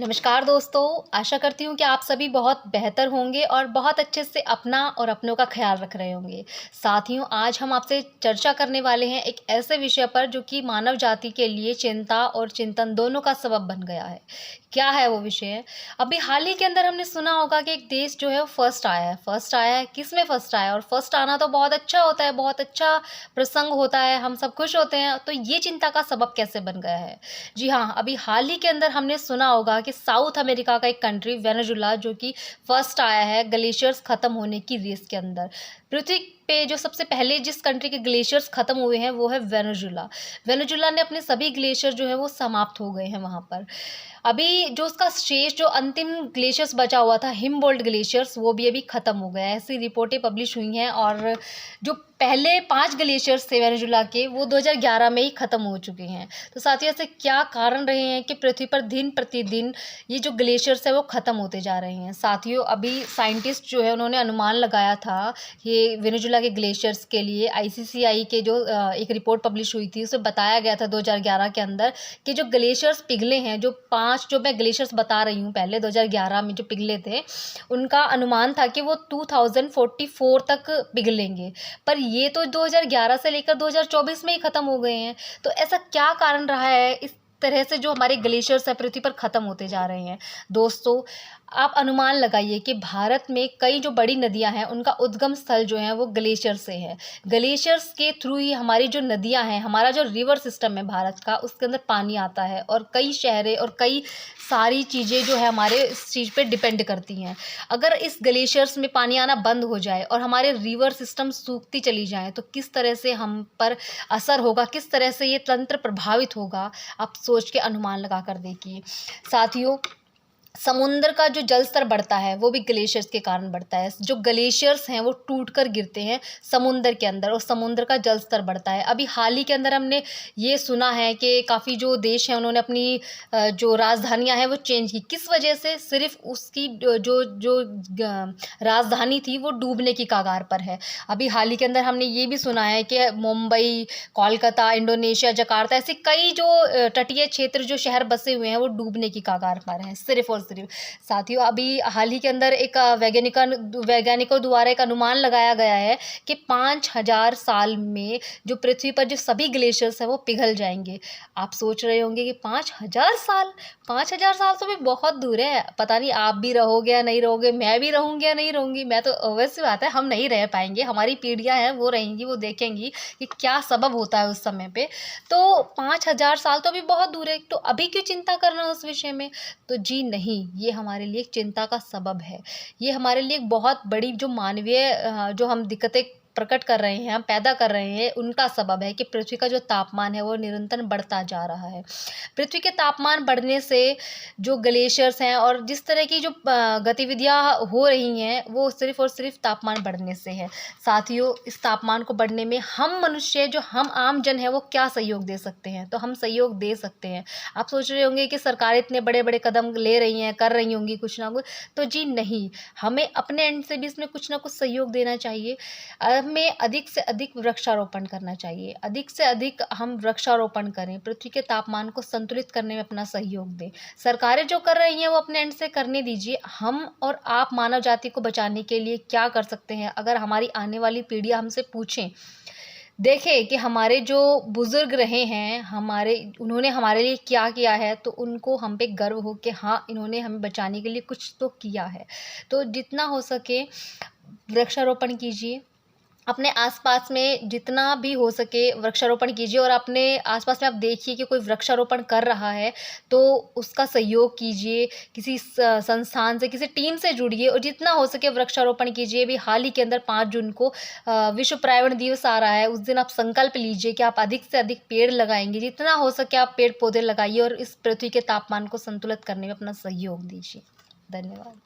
नमस्कार दोस्तों, आशा करती हूँ कि आप सभी बहुत बेहतर होंगे और बहुत अच्छे से अपना और अपनों का ख़्याल रख रहे होंगे। साथियों, आज हम आपसे चर्चा करने वाले हैं एक ऐसे विषय पर जो कि मानव जाति के लिए चिंता और चिंतन दोनों का सबब बन गया है। क्या है वो विषय? अभी हाल ही के अंदर हमने सुना होगा कि एक देश जो है वो फर्स्ट आया है। फर्स्ट आया है, किस में फर्स्ट आया है? और फर्स्ट आना तो बहुत अच्छा होता है, बहुत अच्छा प्रसंग होता है, हम सब खुश होते हैं। तो ये चिंता का सबब कैसे बन गया है? जी हाँ, अभी हाल ही के अंदर हमने सुना होगा कि साउथ अमेरिका का एक कंट्री वेनेजुला जो कि फर्स्ट आया है ग्लेशियर्स ख़त्म होने की रेस के अंदर। पृथ्वी पे जो सबसे पहले जिस कंट्री के ग्लेशियर्स ख़त्म हुए हैं वो है वेनेजुला। वेनेजुला ने अपने सभी ग्लेशियर जो हैं वो समाप्त हो गए हैं वहाँ पर। अभी जो उसका शेष जो अंतिम ग्लेशियर्स बचा हुआ था हिमबोल्ट ग्लेशियर्स, वो भी अभी ख़त्म हो गया है। ऐसी रिपोर्टें पब्लिश हुई हैं और जो पहले 5 ग्लेशियर्स थे वेनेजुला के वो 2011 में ही ख़त्म हो चुके हैं। तो साथियों, ऐसे क्या कारण रहे हैं कि पृथ्वी पर दिन प्रतिदिन ये जो ग्लेशियर्स है वो ख़त्म होते जा रहे हैं? साथियों, अभी साइंटिस्ट जो है उन्होंने अनुमान लगाया था ये वेनेजुला के ग्लेशियर्स के लिए आईसीसीआई के जो एक रिपोर्ट पब्लिश हुई थी उसमें बताया गया था 2011 के अंदर कि जो ग्लेशियर्स पिघले हैं, जो 5 जो मैं ग्लेशियर्स बता रही हूँ पहले 2011 में जो पिघले थे, उनका अनुमान था कि वो 2044 तक पिघलेंगे। पर ये तो 2011 से लेकर 2024 में ही ख़त्म हो गए हैं। तो ऐसा क्या कारण रहा है इस तरह से जो हमारे ग्लेशियर्स हैं पृथ्वी पर ख़त्म होते जा रहे हैं? दोस्तों, आप अनुमान लगाइए कि भारत में कई जो बड़ी नदियां हैं उनका उद्गम स्थल जो है वो ग्लेशियर से है। ग्लेशियर्स के थ्रू ही हमारी जो नदियां हैं, हमारा जो रिवर सिस्टम है भारत का, उसके अंदर पानी आता है और कई शहरें और कई सारी चीज़ें जो है हमारे इस चीज़ पे डिपेंड करती हैं। अगर इस ग्लेशियर्स में पानी आना बंद हो जाए और हमारे रिवर सिस्टम सूखती चली जाए तो किस तरह से हम पर असर होगा, किस तरह से ये तंत्र प्रभावित होगा, आप सोच के अनुमान लगा कर देखिए। साथियों, समुद्र का जो जल स्तर बढ़ता है वो भी ग्लेशियर्स के कारण बढ़ता है। जो ग्लेशियर्स हैं वो टूट कर गिरते हैं समुद्र के अंदर और समुद्र का जल स्तर बढ़ता है। अभी हाल ही के अंदर हमने ये सुना है कि काफ़ी जो देश हैं उन्होंने अपनी जो राजधानियां हैं वो चेंज की। किस वजह से? सिर्फ उसकी जो जो राजधानी थी वो डूबने की कगार पर है। अभी हाल ही के अंदर हमने ये भी सुना है कि मुंबई, कोलकाता, इंडोनेशिया, जकार्ता, ऐसे कई जो तटीय क्षेत्र जो शहर बसे हुए हैं वो डूबने की कगार पर हैं सिर्फ और सिर्फ। साथियों, अभी हाल ही के अंदर एक वैज्ञानिकों द्वारा एक अनुमान लगाया गया है कि 5000 साल में जो पृथ्वी पर जो सभी ग्लेशियर्स हैं वो पिघल जाएंगे। आप सोच रहे होंगे कि 5000 साल, 5000 साल तो भी बहुत दूर है। पता नहीं आप भी रहोगे या नहीं रहोगे, मैं भी रहूँगी या नहीं रहूँगी। मैं तो ऑब्वियस बात है हम नहीं रह पाएंगे, हमारी पीढ़ियाँ हैं वो रहेंगी, वो देखेंगी कि क्या सबब होता है उस समय पे। तो 5000 साल तो भी बहुत दूर है, तो अभी क्यों चिंता करना उस विषय में? तो जी नहीं, ये हमारे लिए एक चिंता का सबब है। ये हमारे लिए एक बहुत बड़ी जो मानवीय जो हम दिक्कतें प्रकट कर रहे हैं, हम पैदा कर रहे हैं, उनका सबब है कि पृथ्वी का जो तापमान है वो निरंतर बढ़ता जा रहा है। पृथ्वी के तापमान बढ़ने से जो ग्लेशियर्स हैं और जिस तरह की जो गतिविधियाँ हो रही हैं वो सिर्फ़ और सिर्फ तापमान बढ़ने से है। साथियों, इस तापमान को बढ़ने में हम मनुष्य जो हम आम जन हैं वो क्या सहयोग दे सकते हैं? तो हम सहयोग दे सकते हैं। आप सोच रहे होंगे कि सरकार इतने बड़े-बड़े कदम ले रही हैं, कर रही होंगी कुछ ना कुछ, तो जी नहीं, हमें अपने एंड से भी इसमें कुछ ना कुछ सहयोग देना चाहिए। हमें अधिक से अधिक वृक्षारोपण करना चाहिए। अधिक से अधिक हम वृक्षारोपण करें, पृथ्वी के तापमान को संतुलित करने में अपना सहयोग दें। सरकारें जो कर रही हैं वो अपने एंड से करने दीजिए। हम और आप मानव जाति को बचाने के लिए क्या कर सकते हैं? अगर हमारी आने वाली पीढ़ियाँ हमसे पूछें, देखें कि हमारे जो बुज़ुर्ग रहे हैं, उन्होंने हमारे लिए क्या किया है, तो उनको हम पे गर्व हो कि हाँ, इन्होंने हमें बचाने के लिए कुछ तो किया है। तो जितना हो सके वृक्षारोपण कीजिए। अपने आसपास में जितना भी हो सके वृक्षारोपण कीजिए और अपने आसपास में आप देखिए कि कोई वृक्षारोपण कर रहा है तो उसका सहयोग कीजिए। किसी संस्थान से, किसी टीम से जुड़िए और जितना हो सके वृक्षारोपण कीजिए। भी हाल ही के अंदर 5 जून को विश्व पर्यावरण दिवस आ रहा है। उस दिन आप संकल्प लीजिए कि आप अधिक से अधिक पेड़ लगाएंगे। जितना हो सके आप पेड़ पौधे लगाइए और इस पृथ्वी के तापमान को संतुलित करने में अपना सहयोग दीजिए। धन्यवाद।